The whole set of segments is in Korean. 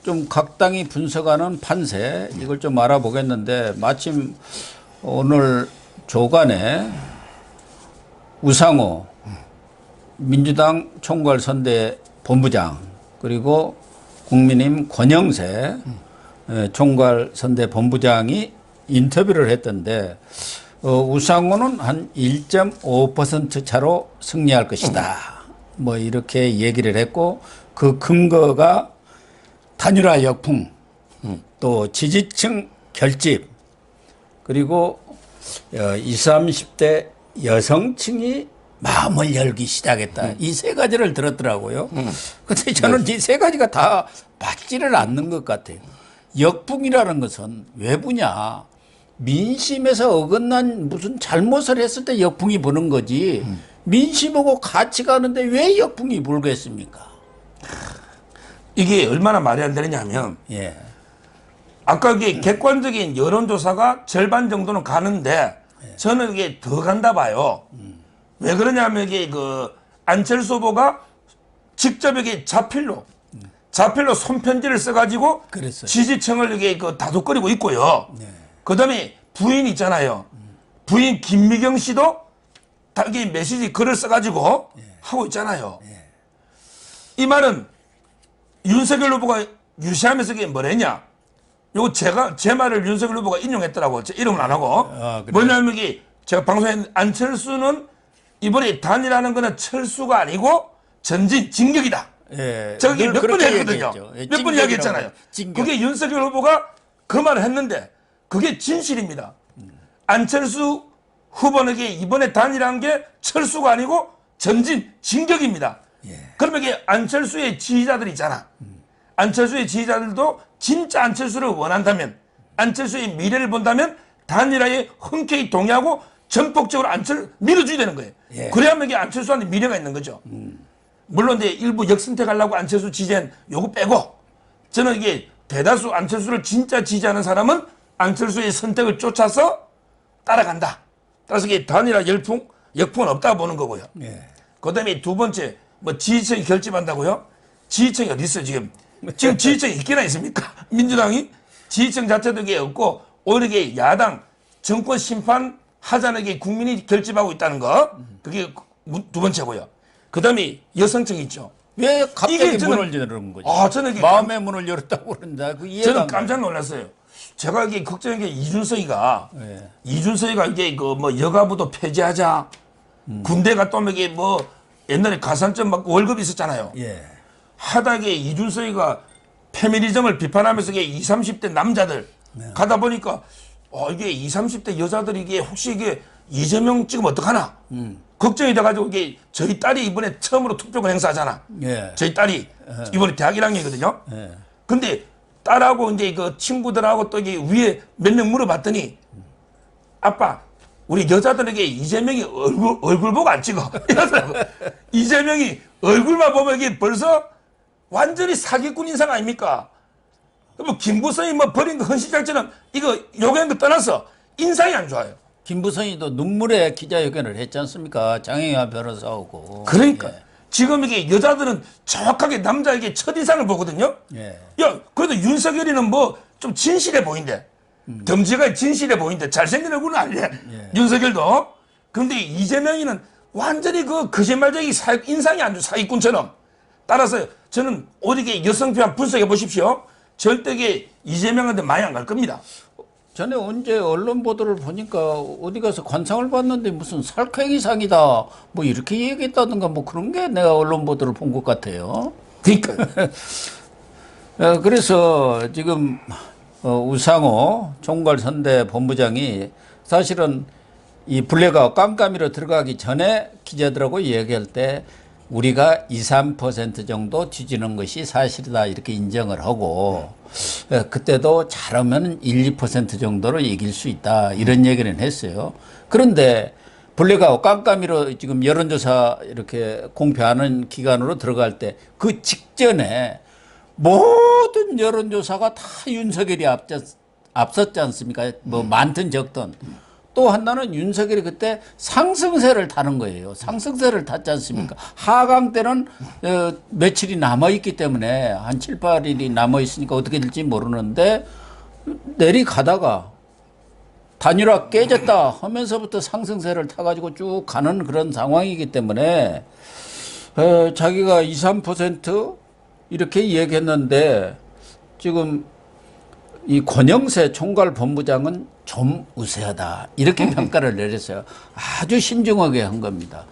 좀 각 당이 분석하는 판세 이걸 좀 알아보겠는데 마침 오늘 조간에 우상호 민주당 총괄선대 본부장 그리고 국민의힘 권영세 총괄선대 본부장이 인터뷰를 했던데 우상호는 한 1.5% 차로 승리할 것이다. 뭐 이렇게 얘기를 했고 그 근거가 단일화 역풍, 또 지지층 결집, 그리고 20, 30대 여성층이 마음을 열기 시작했다. 이 세 가지를 들었더라고요. 근데 저는 이 세 가지가 다 맞지를 않는 것 같아요. 역풍이라는 것은 외부냐. 민심에서 어긋난 무슨 잘못을 했을 때 역풍이 부는 거지. 민심하고 같이 가는데 왜 역풍이 불겠습니까? 이게 얼마나 말이 안 되느냐 하면, 예. 아까 이게 객관적인 여론조사가 절반 정도는 가는데, 저는 이게 더 간다 봐요. 왜 그러냐면 이게 안철수 후보가 직접 이게 자필로 손편지를 써가지고 그랬어요. 지지층을 이게 다독거리고 있고요. 그 다음에 부인 있잖아요. 부인 김미경 씨도 자기 메시지 글을 써가지고 하고 있잖아요. 이 말은 윤석열 후보가 유시하면서 이게 뭐랬냐? 요거 제 말을 윤석열 후보가 인용했더라고. 제 이름은 안 하고. 뭐냐면 이게 제가 방송에 안철수는 이번에 단일하는 거는 철수가 아니고 전진 진격이다. 예, 제가 이게 몇 번 했거든요. 예, 몇 번 이야기했잖아요. 그게 윤석열 후보가 그 말을 했는데 그게 진실입니다. 안철수 후보에게 이번에 단일한 게 철수가 아니고 전진 진격입니다. 그러면 이게 안철수의 지지자들 있잖아. 안철수의 지지자들도 진짜 안철수를 원한다면, 안철수의 미래를 본다면 단일화에 흔쾌히 동의하고 전폭적으로 밀어줘야 되는 거예요. 그래야만 이게 안철수한테 미래가 있는 거죠. 물론 이제 일부 역선택하려고 안철수 지지한 요거 빼고, 저는 이게 대다수 안철수를 진짜 지지하는 사람은 안철수의 선택을 쫓아서 따라간다. 따라서 이게 단일화 역풍은 없다고 보는 거고요. 그 다음에 두 번째, 지지층이 결집한다고요? 지지층이 어디 있어요, 지금? 지금 지지층이 있기나 있습니까? 민주당이? 지지층 자체도 이게 없고, 오히려 이게 야당, 정권 심판하자는 게 국민이 결집하고 있다는 거, 그게 두 번째고요. 그 다음에 여성층이 있죠. 왜 갑자기 문을 여는 거죠? 저는 이게 마음의 문을 열었다고 그러는데 그 이해가 저는 깜짝 놀랐어요. 제가 이게 걱정한 게 이준석이가 이게 여가부도 폐지하자. 군대 갔다 오면 이게 옛날에 가산점 받고 월급 있었잖아요. 하다게 이준석이가 페미니즘을 비판하면서 이게 20, 30대 남자들 가다 보니까 이게 20, 30대 여자들이 이게 혹시 이게 이재명 찍으면 어떡하나 걱정이 돼가지고 이게 저희 딸이 이번에 처음으로 투표권 행사하잖아. 저희 딸이 이번에 대학 1학년이거든요. 근데 딸하고 이제 친구들하고 또 이게 위에 몇 명 물어봤더니 아빠 우리 여자들에게 이재명이 얼굴 보고 안 찍어. 이러더라고. 이재명이 얼굴만 보면 이게 벌써 완전히 사기꾼 인상 아닙니까? 김부성이 버린 거 헌신작전은 이거 요구한 거 떠나서 인상이 안 좋아요. 김부성이도 눈물의 기자회견을 했지 않습니까? 장혜화 변호사하고. 그러니까 지금 이게 여자들은 정확하게 남자에게 첫인상을 보거든요. 야, 그래도 윤석열이는 좀 진실해 보인대. 덤지가 진실해 보인대. 잘생긴 얼굴은 아니래. 윤석열도. 그런데 이재명이는 완전히 거짓말쟁이 인상이 안 좋아. 사기꾼처럼. 따라서 저는 오히려 여성표 분석해 보십시오. 절대 이재명한테 많이 안 갈 겁니다. 전에 언제 언론 보도를 보니까 어디 가서 관상을 봤는데 무슨 살쾡이상이다 뭐 이렇게 얘기했다든가 뭐 그런 게 내가 언론 보도를 본 것 같아요. 그러니까. 그래서 지금 우상호 총괄선대 본부장이 사실은 이 블랙아웃 깜깜이로 들어가기 전에 기자들하고 얘기할 때 우리가 2, 3% 정도 뒤지는 것이 사실이다 이렇게 인정을 하고 그때도 잘하면 1, 2% 정도로 이길 수 있다 이런 얘기는 했어요. 그런데 블랙아웃 깜깜이로 지금 여론조사 이렇게 공표하는 기간으로 들어갈 때 그 직전에 모든 여론조사가 다 윤석열이 앞섰지 않습니까? 많든 적든 또 하나는 윤석열이 그때 상승세를 타는 거예요. 상승세를 탔지 않습니까? 하강 때는 며칠이 남아있기 때문에 한 7, 8일이 남아있으니까 어떻게 될지 모르는데 내리가다가 단일화 깨졌다 하면서부터 상승세를 타가지고 쭉 가는 그런 상황이기 때문에 자기가 2, 3% 이렇게 얘기했는데 지금 이 권영세 총괄본부장은 좀 우세하다 이렇게 평가를 내렸어요. 아주 신중하게 한 겁니다.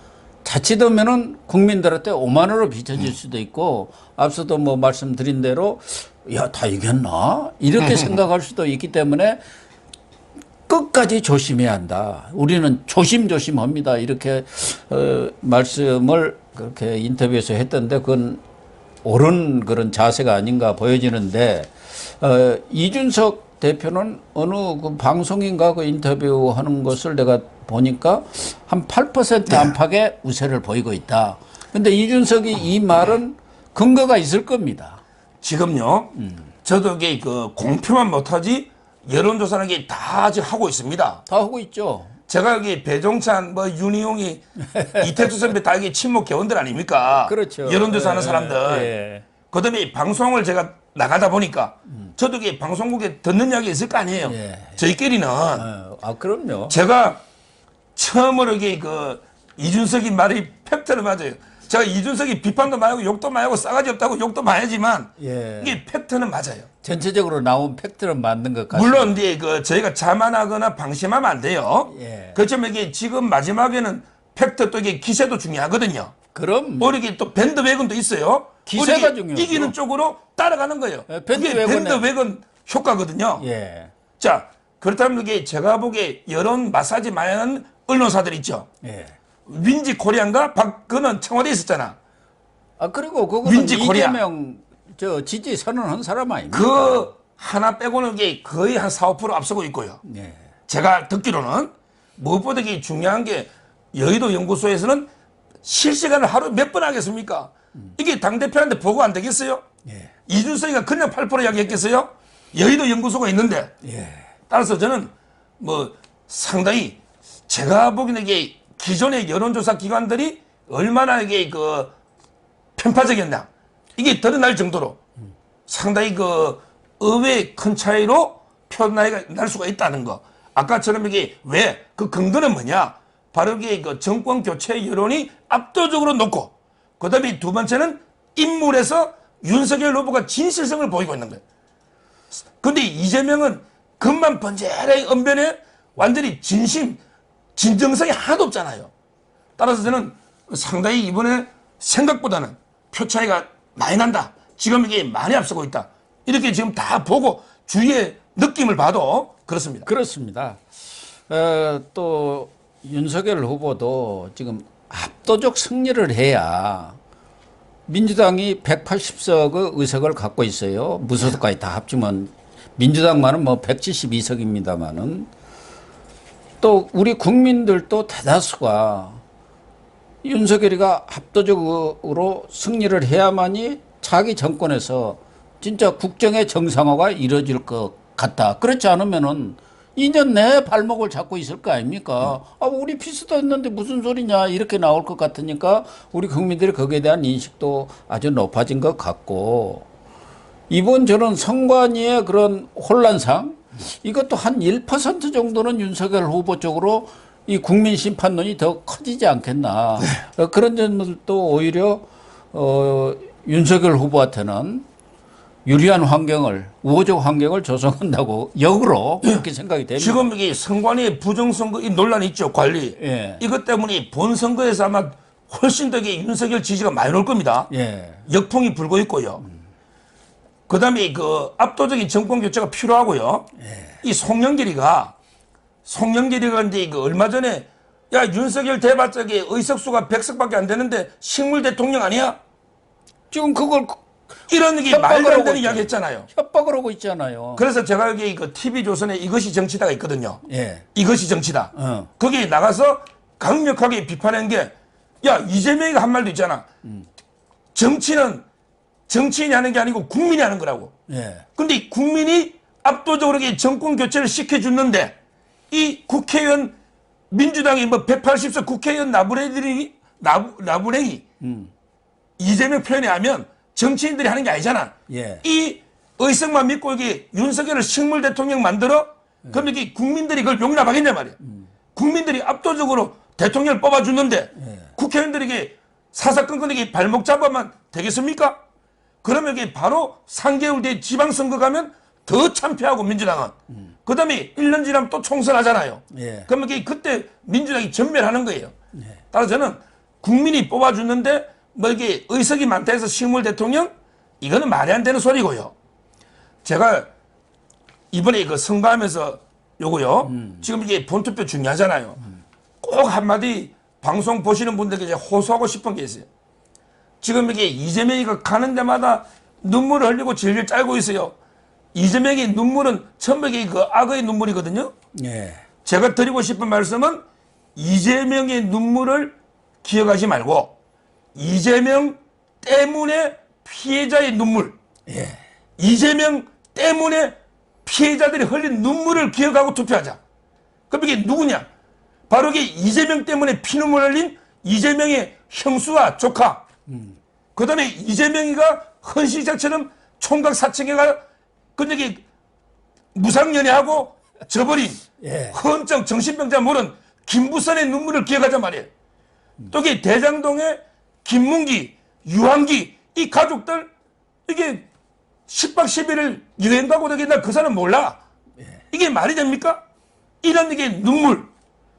자칫하면은 국민들한테 오만으로 비춰질 수도 있고 앞서도 뭐 말씀드린 대로 야, 다 이겼나? 이렇게 생각할 수도 있기 때문에 끝까지 조심해야 한다. 우리는 조심조심합니다. 이렇게 말씀을 그렇게 인터뷰에서 했던데 그건 옳은 그런 자세가 아닌가 보여지는데 이준석 대표는 어느 그 방송인가 그 인터뷰하는 것을 내가 보니까 한 8% 안팎의 우세를 보이고 있다. 근데 이준석이 이 말은 근거가 있을 겁니다. 지금요. 저도 이게 그 공표만 못하지 여론조사는 게 다 지금 하고 있습니다. 다 하고 있죠. 제가 여기 배종찬, 뭐 윤희용이 이택수 선배 다 이게 친목 개원들 아닙니까? 그렇죠. 여론조사하는 사람들. 예. 그다음에 방송을 제가 나가다 보니까 저도 이게 방송국에 듣는 이야기 있을 거 아니에요. 예. 저희끼리는 그럼요. 제가 처음으로 이게 그 이준석이 말이 팩트를 맞아요. 제가 이준석이 비판도 많이 하고 욕도 많이 하고 싸가지 없다고 욕도 많이 하지만 예. 이게 팩트는 맞아요. 전체적으로 나온 팩트는 맞는 것 같습니다. 물론 이제 그 저희가 자만하거나 방심하면 안 돼요. 예. 그렇지만 이게 지금 마지막에는 팩트 또 이게 기세도 중요하거든요. 그럼 이렇게 또 밴드웨건도 있어요. 기세가 이렇게 중요하죠. 이기는 쪽으로 따라가는 거예요. 예, 그게 밴드웨건 효과거든요. 예. 자, 그렇다면 이게 제가 보기에 여론 마사지 많이 하는 언론사들 있죠. 예. 윈지 코리안가 박근은 청와대에 있었잖아. 그리고 그거는 윈지 코리아. 이재명 저 지지 선언한 사람 아닙니까? 그 하나 빼고는 이게 거의 한 4, 5% 앞서고 있고요. 예. 제가 듣기로는 무엇보다 이게 중요한 게 여의도 연구소에서는 실시간을 하루 몇 번 하겠습니까? 이게 당대표한테 보고 안 되겠어요? 예. 이준석이가 그냥 8% 이야기했겠어요? 여의도 연구소가 있는데. 예. 따라서 저는 뭐 상당히 제가 보기에는 이게 기존의 여론조사 기관들이 얼마나 이게 그 편파적이었나 이게 드러날 정도로 상당히 그 의외의 큰 차이로 표나이가 날 수가 있다는 거. 아까처럼 이게 왜 그 근거는 뭐냐? 바로 이게 그 정권 교체 여론이 압도적으로 높고 그다음에 두 번째는 인물에서 윤석열 후보가 진실성을 보이고 있는 거예요. 근데 이재명은 겉만 번제하게 언변에 완전히 진정성이 하나도 없잖아요. 따라서 저는 상당히 이번에 생각보다는 표 차이가 많이 난다. 지금 이게 많이 앞서고 있다. 이렇게 지금 다 보고 주위의 느낌을 봐도 그렇습니다. 그렇습니다. 또 윤석열 후보도 지금 압도적 승리를 해야 민주당이 180석의 의석을 갖고 있어요. 무소속까지 다 합치면 민주당만은 뭐 172석입니다만은 또 우리 국민들도 대다수가 윤석열이가 압도적으로 승리를 해야만이 자기 정권에서 진짜 국정의 정상화가 이루어질 것 같다. 그렇지 않으면은 2년 내에 발목을 잡고 있을 거 아닙니까? 우리 비슷했는데 무슨 소리냐 이렇게 나올 것 같으니까 우리 국민들이 거기에 대한 인식도 아주 높아진 것 같고 이번 저는 선관위의 그런 혼란상 이것도 한 1% 정도는 윤석열 후보 쪽으로 이 국민 심판론이 더 커지지 않겠나. 그런 점들도 오히려 윤석열 후보한테는 유리한 환경을 우호적 환경을 조성한다고 역으로 그렇게 생각이 됩니다. 지금 이게 선관위 부정선거 이 논란이 있죠. 관리. 예. 이것 때문에 본선거에서 아마 훨씬 더 이게 윤석열 지지가 많이 올 겁니다. 예. 역풍이 불고 있고요. 그다음에 그 압도적인 정권 교체가 필요하고요. 이 송영길이가 이제 그 얼마 전에 야 윤석열 대발적에 의석수가 100석밖에 안 되는데 식물 대통령 아니야? 지금 그걸 이런 게 말도 안 되는 이야기 했잖아요. 협박을 하고 있잖아요. 그래서 제가 여기 그 TV조선에 이것이 정치다가 있거든요. 예. 이것이 정치다. 거기에 나가서 강력하게 비판한 게 야 이재명이 한 말도 있잖아. 정치는 정치인이 하는 게 아니고 국민이 하는 거라고. 예. 근데 국민이 압도적으로 정권 교체를 시켜주는데 이 국회의원 민주당이 뭐 180석 국회의원 나부랭이 이재명 표현에 하면 정치인들이 하는 게 아니잖아. 예. 이 의석만 믿고 이게 윤석열을 식물 대통령 만들어? 그럼 이게 국민들이 그걸 용납하겠냐 말이야. 국민들이 압도적으로 대통령을 뽑아주는데 국회의원들에게 사사건건에게 발목 잡아만 되겠습니까? 그러면 이게 바로 3개월 뒤에 지방선거 가면 더 참패하고 민주당은. 그 다음에 1년 지나면 또 총선하잖아요. 예. 그러면 그때 민주당이 전멸하는 거예요. 따라서 저는 국민이 뽑아주는데 뭐 이게 의석이 많다 해서 식물 대통령? 이거는 말이 안 되는 소리고요. 제가 이번에 그 선거하면서 요거요. 지금 이게 본투표 중요하잖아요. 꼭 한마디 방송 보시는 분들께 이제 호소하고 싶은 게 있어요. 지금 이게 이재명이가 가는 데마다 눈물을 흘리고 질질 짜고 있어요. 이재명의 눈물은 천백의 그 악의 눈물이거든요. 예. 제가 드리고 싶은 말씀은 이재명의 눈물을 기억하지 말고 이재명 때문에 피해자의 눈물, 예. 이재명 때문에 피해자들이 흘린 눈물을 기억하고 투표하자. 그럼 이게 누구냐? 바로 이게 이재명 때문에 피눈물 흘린 이재명의 형수와 조카. 그 다음에 이재명이가 헌시자처럼 총각 사칭해가 근데 무상연애하고 저버린 예. 헌정 정신병자 물은 김부선의 눈물을 기억하자 말이에요. 또 이게 대장동의 김문기, 유한기 이 가족들 이게 10박 11일 여행 가고 되겠나 그 사람 몰라. 이게 말이 됩니까? 이런 이게 눈물.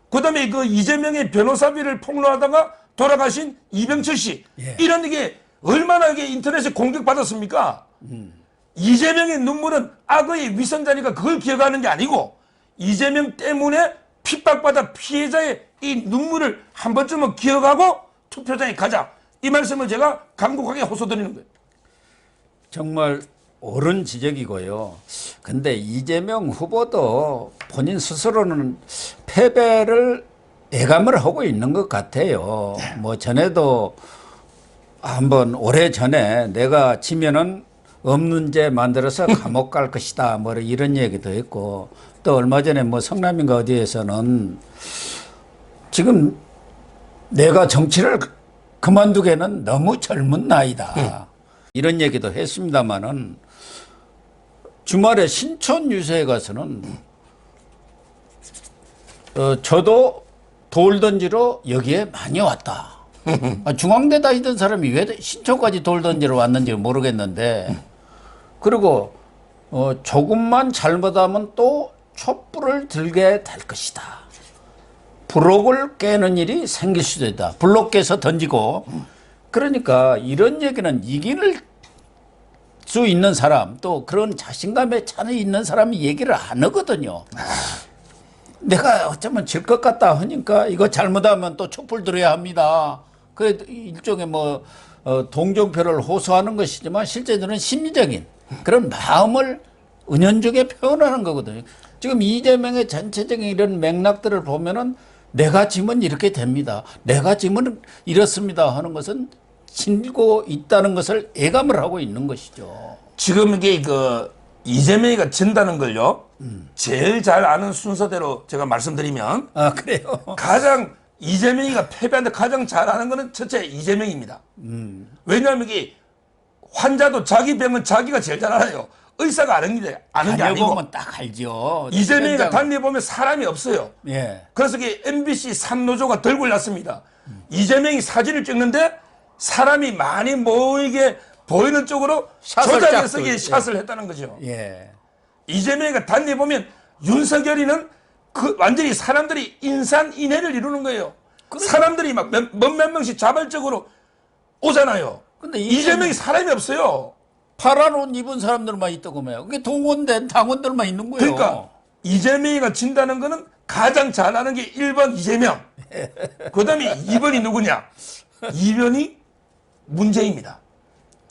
그 다음에 그 이재명의 변호사비를 폭로하다가 돌아가신 이병철 씨. 예. 이런 이게 얼마나 이게 인터넷에 공격받았습니까? 이재명의 눈물은 악의 위선자니까 그걸 기억하는 게 아니고 이재명 때문에 핍박받아 피해자의 이 눈물을 한 번쯤은 기억하고 투표장에 가자. 이 말씀을 제가 강국하게 호소드리는 거예요. 정말 옳은 지적이고요. 근데 이재명 후보도 본인 스스로는 패배를 예감을 하고 있는 것 같아요. 뭐 전에도 한번 오래 전에 내가 지면은 없는 죄 만들어서 감옥 갈 것이다. 뭐 이런 얘기도 했고 또 얼마 전에 뭐 성남인가 어디에서는 지금 내가 정치를 그만두기에는 너무 젊은 나이다. 이런 얘기도 했습니다마는 주말에 신촌 유세에 가서는 저도 돌 던지러 여기에 많이 왔다. 중앙대 다니던 사람이 왜 신촌까지 돌 던지러 왔는지 모르겠는데 그리고 조금만 잘못하면 또 촛불을 들게 될 것이다. 블록을 깨는 일이 생길 수도 있다. 블록 깨서 던지고 그러니까 이런 얘기는 이길 수 있는 사람 또 그런 자신감에 차는 있는 사람이 얘기를 안 하거든요. 내가 어쩌면 질 것 같다 하니까 이거 잘못하면 또 촛불 들어야 합니다. 그 일종의 뭐 동정표를 호소하는 것이지만 실제로는 심리적인 그런 마음을 은연중에 표현하는 거거든요. 지금 이재명의 전체적인 이런 맥락들을 보면은 내가 지면 이렇게 됩니다. 내가 지면 이렇습니다 하는 것은 지고 있다는 것을 예감을 하고 있는 것이죠. 지금 이게 그 이재명이가 진다는 걸요. 제일 잘 아는 순서대로 제가 말씀드리면 아 그래요? 가장 이재명이가 패배하는데 가장 잘 아는 거는 첫째 이재명입니다. 왜냐하면 이게 환자도 자기 병은 자기가 제일 잘 알아요. 의사가 아는 게 아니고. 다녀보면 딱 알죠. 이재명이가 다녀보면 사람이 없어요. 예. 그래서 이게 MBC 3노조가 들고 났습니다. 이재명이 사진을 찍는데 사람이 많이 모이게 보이는 쪽으로 조작해서 이게 샷을 했다는 거죠. 예. 이재명이가 다녀보면 윤석열이는 그 완전히 사람들이 인산인해를 이루는 거예요. 사람들이 막 몇 명씩 자발적으로 오잖아요. 근데 이재명이 사람이 없어요. 파란 옷 입은 사람들만 있다고 해요. 그게 동원된 당원들만 있는 거예요. 그러니까 이재명이가 진다는 거는 가장 잘 아는 게 1번 이재명. 그 다음에 2번이 누구냐? 2번이 문재인입니다.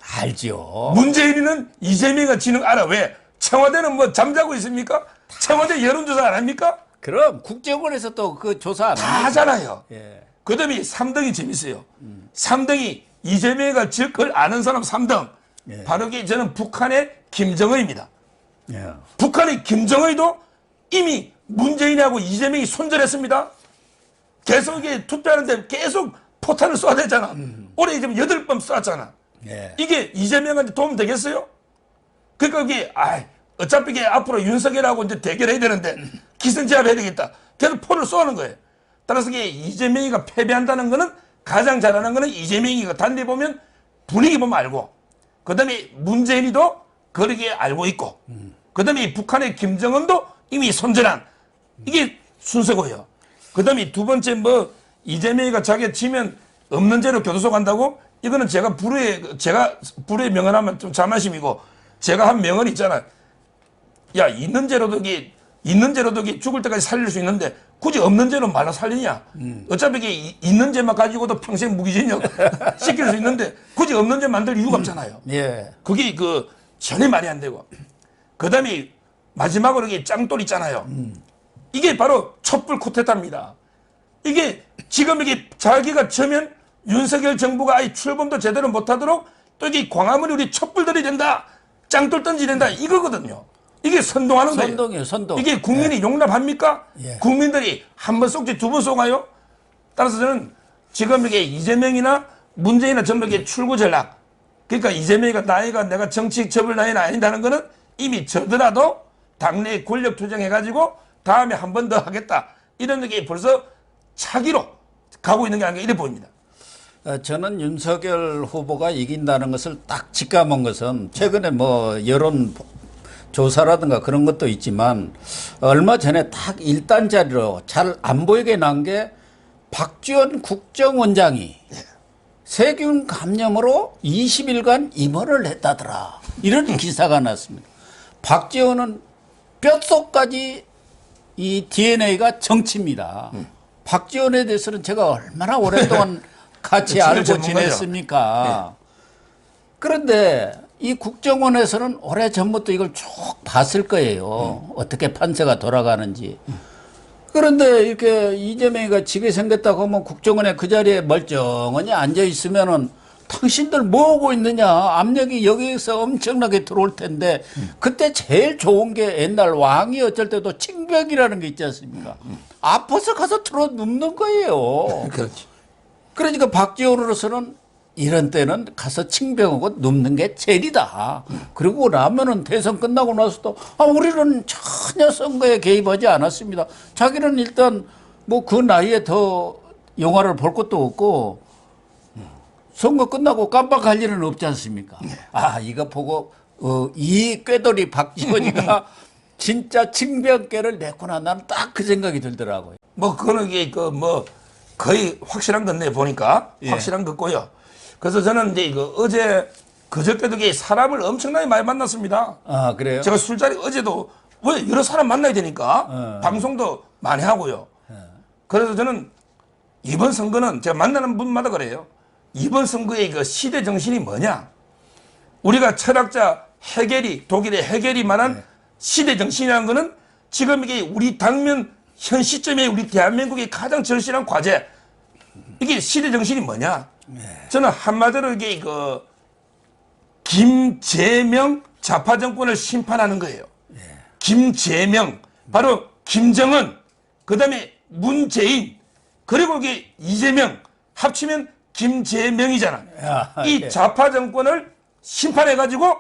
알죠. 문재인이는 이재명이가 지는 거 알아. 왜? 청와대는 뭐 잠자고 있습니까? 청와대 여론조사 안 합니까? 그럼 국정원에서 또 그 조사 안 다 합니까? 하잖아요. 예. 그 다음에 3등이 재밌어요. 3등이 이재명이가 그걸 아는 사람 3등. 예. 바로 저는 북한의 김정은입니다. 예. 북한의 김정은도 이미 문재인하고 이재명이 손절했습니다. 계속 이게 투표하는데 계속 포탄을 쏴야 되잖아. 올해 이제 8번 쐈잖아. 예. 이게 이재명한테 도움 되겠어요? 그러니까 이게 어차피 이게 앞으로 윤석열하고 이제 대결해야 되는데 기선제압 해야 되겠다. 계속 포를 쏘는 거예요. 따라서 이게 이재명이가 패배한다는 거는 가장 잘하는 거는 이재명이가 단대 보면 분위기 보면 알고, 그다음에 문재인이도 그렇게 알고 있고, 그다음에 북한의 김정은도 이미 손절한 이게 순서고요. 그다음에 두 번째 뭐 이재명이가 자기가 지면 없는 죄로 교도소 간다고, 이거는 제가 불후의 명언하면 좀 자만심이고, 제가 한 명언 있잖아. 야, 있는 죄로도 이게 죽을 때까지 살릴 수 있는데 굳이 없는 죄로 말로 살리냐? 어차피 이게 있는 죄만 가지고도 평생 무기징역 시킬 수 있는데 굳이 없는 죄 만들 이유가 없잖아요. 예. 그게 전혀 말이 안 되고. 그다음에 마지막으로 이게 짱돌 있잖아요. 이게 바로 촛불 쿠데타입니다. 이게 지금 이게 자기가 져면 윤석열 정부가 아예 출범도 제대로 못하도록 또 이게 광화문에 우리 촛불들이 된다, 짱돌 던지 된다, 이거거든요. 이게 선동하는 거예요. 선동이에요, 선동. 이게 국민이 용납합니까? 예. 국민들이 한 번 쏘지 두 번 쏘가요? 따라서 저는 지금 이게 이재명이나 문재인이나 전부 이게 출구 전략. 그러니까 이재명이가 나이가 내가 정치 접을 나이는 아닌다는 거는 이미 저더라도 당내 권력 투쟁해가지고 다음에 한 번 더 하겠다, 이런 게 벌써 차기로 가고 있는 게 아닌가 이래 보입니다. 저는 윤석열 후보가 이긴다는 것을 딱 직감한 것은 최근에 뭐 여론 조사라든가 그런 것도 있지만 얼마 전에 딱 1단짜리로 잘 안 보이게 난 게 박지원 국정원장이 세균 감염으로 20일간 입원을 했다더라, 이런 기사가 났습니다. 박지원은 뼛속까지 이 DNA가 정치입니다. 박지원에 대해서는 제가 얼마나 오랫동안 같이 알고 지냈습니까? 네. 그런데 이 국정원에서는 오래전부터 이걸 쭉 봤을 거예요. 어떻게 판세가 돌아가는지. 그런데 이렇게 이재명이가 지게 생겼다고 하면 국정원에 그 자리에 멀쩡하니 앉아 있으면은 당신들 뭐 하고 있느냐, 압력이 여기서 엄청나게 들어올 텐데, 그때 제일 좋은 게 옛날 왕이 어쩔 때도 칭벽이라는 게 있지 않습니까? 아파서 가서 틀어 눕는 거예요. 그렇지. 그러니까 박지원으로서는 이런 때는 가서 칭병하고 눕는 게 제일이다. 그리고 나면은 대선 끝나고 나서도 우리는 전혀 선거에 개입하지 않았습니다. 자기는 일단 뭐 그 나이에 더 영화를 볼 것도 없고 선거 끝나고 깜빡할 일은 없지 않습니까? 이거 보고 이 꾀돌이 박지원이가 진짜 칭병계를 냈구나, 나는 딱 그 생각이 들더라고요. 뭐 그거는 이게 거의 확실한 건데 보니까 확실한 거고요. 그래서 저는 이제 어제 그저께도 사람을 엄청나게 많이 만났습니다. 아, 그래요? 제가 술자리 어제도 왜 여러 사람 만나야 되니까 방송도 많이 하고요. 그래서 저는 이번 선거는 제가 만나는 분마다 그래요. 이번 선거의 시대 정신이 뭐냐? 우리가 철학자 독일의 해겔이 말한 시대 정신이라는 거는 지금 이게 우리 당면 현 시점에 우리 대한민국의 가장 절실한 과제, 이게 시대 정신이 뭐냐? 저는 한마디로 이게 김재명 좌파 정권을 심판하는 거예요. 김재명, 바로 김정은, 그다음에 문재인, 그리고 이게 이재명 합치면 김재명이잖아. 이 좌파 정권을 심판해가지고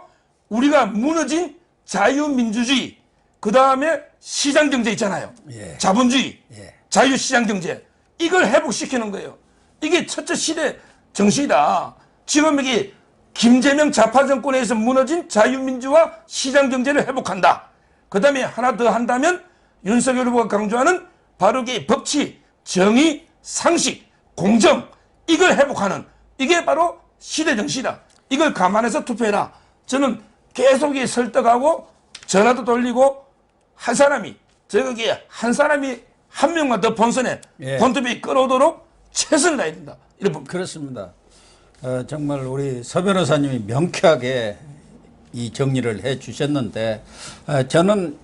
우리가 무너진 자유민주주의, 그다음에 시장경제 있잖아요. 자본주의, 자유시장경제, 이걸 회복시키는 거예요. 이게 첫째 시대 정신이다. 지금 이게 김재명 좌파 정권에서 무너진 자유민주화 시장경제를 회복한다. 그 다음에 하나 더 한다면 윤석열 후보가 강조하는 바로 이게 법치, 정의, 상식, 공정, 이걸 회복하는, 이게 바로 시대 정신이다. 이걸 감안해서 투표해라. 저는 계속 설득하고 전화도 돌리고 한 사람이 한 명만 더 본선에 본투표에 끌어오도록 최선을 다해야 된다. 이런 봅니다. 그렇습니다. 정말 우리 서 변호사님이 명쾌하게 이 정리를 해 주셨는데, 저는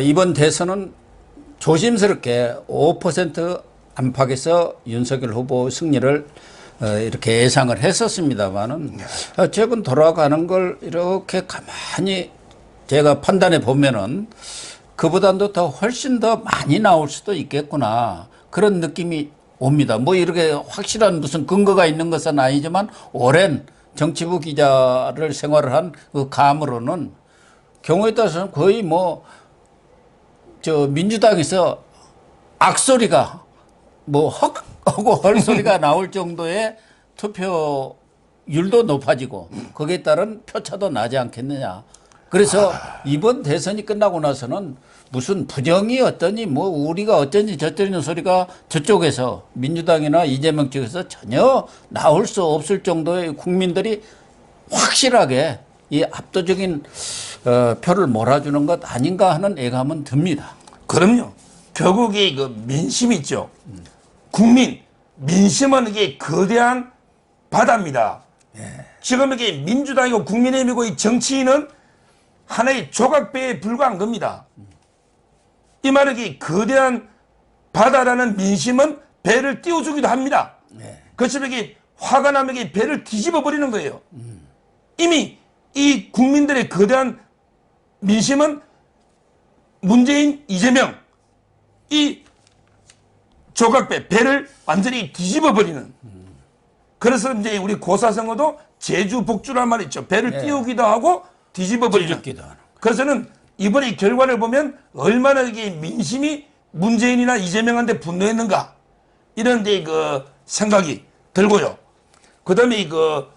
이번 대선은 조심스럽게 5% 안팎에서 윤석열 후보 승리를 이렇게 예상을 했었습니다만은 최근 돌아가는 걸 이렇게 가만히 제가 판단해 보면은 그보다도 더 훨씬 더 많이 나올 수도 있겠구나. 그런 느낌이 옵니다. 뭐 이렇게 확실한 무슨 근거가 있는 것은 아니지만 오랜 정치부 기자를 생활을 한 그 감으로는 경우에 따라서는 거의 뭐 저 민주당에서 악소리가 뭐 헉 하고 헐소리가 나올 정도의 투표율도 높아지고 거기에 따른 표차도 나지 않겠느냐. 그래서 이번 대선이 끝나고 나서는 무슨 부정이 어떠니 뭐 우리가 어쩐지 저쩌는 소리가 저쪽에서 민주당이나 이재명 쪽에서 전혀 나올 수 없을 정도의 국민들이 확실하게 이 압도적인 표를 몰아주는 것 아닌가 하는 예감은 듭니다. 그럼요. 결국에 그 민심이 있죠. 국민 민심은 이게 거대한 바다입니다. 지금 이게 민주당이고 국민의힘이고 이 정치인은 하나의 조각배에 불과한 겁니다. 이 말은 이 거대한 바다라는 민심은 배를 띄워주기도 합니다. 그렇지만 이게 화가 나면 이게 배를 뒤집어 버리는 거예요. 이미 이 국민들의 거대한 민심은 문재인, 이재명 이 조각배 배를 완전히 뒤집어 버리는. 그래서 이제 우리 고사성어도 제주 복주란 말이 있죠. 배를 띄우기도 하고 뒤집어 버리는. 그래서는 이번에 이 결과를 보면 얼마나 이게 민심이 문재인이나 이재명한테 분노했는가 이런 데 그 생각이 들고요. 그다음에 그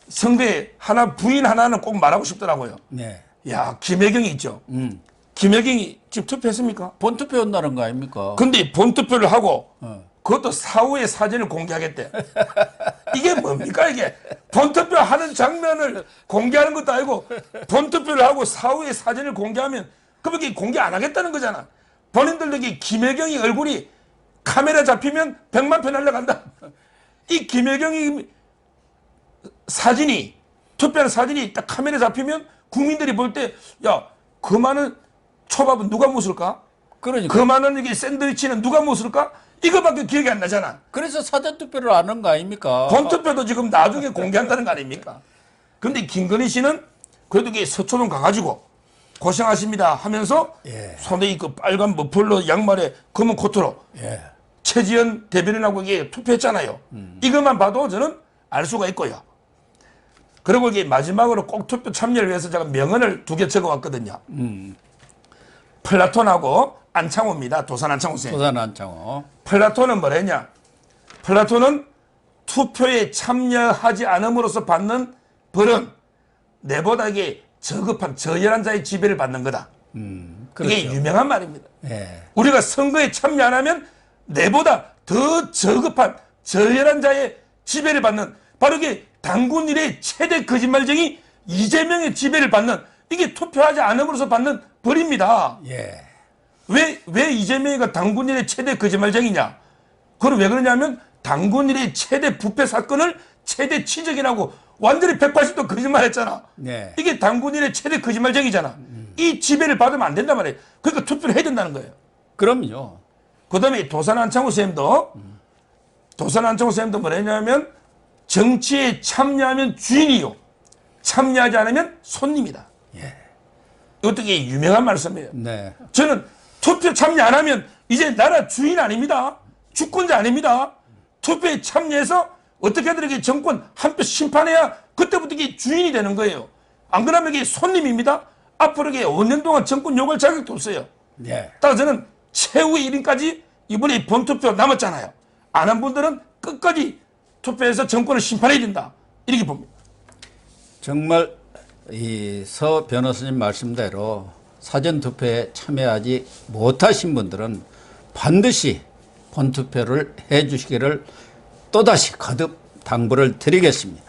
선거에 하나 부인 하나는 꼭 말하고 싶더라고요. 네. 야, 김혜경이 있죠. 김혜경이 지금 투표했습니까? 본투표 한다는 거 아닙니까? 근데 본투표를 하고 그것도 사후에 사진을 공개하겠대. 이게 뭡니까 이게? 본투표 하는 장면을 공개하는 것도 아니고 본투표를 하고 사후에 사진을 공개하면 그럼 이게 공개 안 하겠다는 거잖아. 본인들도 이게 김혜경이 얼굴이 카메라 잡히면 100만 표 날라간다. 이 김혜경이 사진이 투표하는 사진이 딱 카메라 잡히면 국민들이 볼 때 야, 그 많은 초밥은 누가 먹을까? 그러니까. 그 많은 이게 샌드위치는 누가 먹을까? 이거밖에 기억이 안 나잖아. 그래서 사전투표를 안 한 거 아닙니까? 본투표도 지금 나중에 공개한다는 거 아닙니까? 근데 김건희 씨는 그래도 이게 서초동 가가지고 고생하십니다 하면서 손에 이 그 빨간 머플러 양말에 검은 코트로 최지연 대변인하고 이게 투표했잖아요. 이것만 봐도 저는 알 수가 있고요. 그리고 이게 마지막으로 꼭 투표 참여를 위해서 제가 명언을 2개 적어왔거든요. 플라톤하고 안창호입니다. 도산 안창호 선생님. 도산 안창호. 플라톤은 뭐랬냐? 플라톤은 투표에 참여하지 않음으로써 받는 벌은 내보다 이게 저급한 저열한 자의 지배를 받는 거다. 그렇죠. 이게 유명한 말입니다. 예. 우리가 선거에 참여 안 하면 내보다 더 저급한 저열한 자의 지배를 받는 바로 이게 당군 일의 최대 거짓말쟁이 이재명의 지배를 받는 이게 투표하지 않음으로써 받는 벌입니다. 예. 왜 이재명이가 당군 일의 최대 거짓말쟁이냐? 그걸 왜 그러냐면 당군 일의 최대 부패 사건을 최대 취적이라고 완전히 180도 거짓말했잖아. 네. 이게 당군 일의 최대 거짓말쟁이잖아. 이 지배를 받으면 안 된단 말이에요. 그러니까 투표를 해야 된다는 거예요. 그럼요. 그다음에 도산 안창호 쌤도 뭐랬냐면 정치에 참여하면 주인이요. 참여하지 않으면 손님이다. 이것도 이게 유명한 말씀이에요. 네. 저는 투표 참여 안 하면 이제 나라 주인 아닙니다. 주권자 아닙니다. 투표에 참여해서 어떻게든 이게 정권 한 표 심판해야 그때부터 이게 주인이 되는 거예요. 안 그러면 이게 손님입니다. 앞으로 이게 5년 동안 정권 욕할 자격도 없어요. 네. 따라서 저는 최후의 1인까지 이번에 본투표 남았잖아요. 안 한 분들은 끝까지 투표해서 정권을 심판해야 된다. 이렇게 봅니다. 정말 이 서 변호사님 말씀대로 사전투표에 참여하지 못하신 분들은 반드시 본투표를 해 주시기를 또다시 거듭 당부를 드리겠습니다.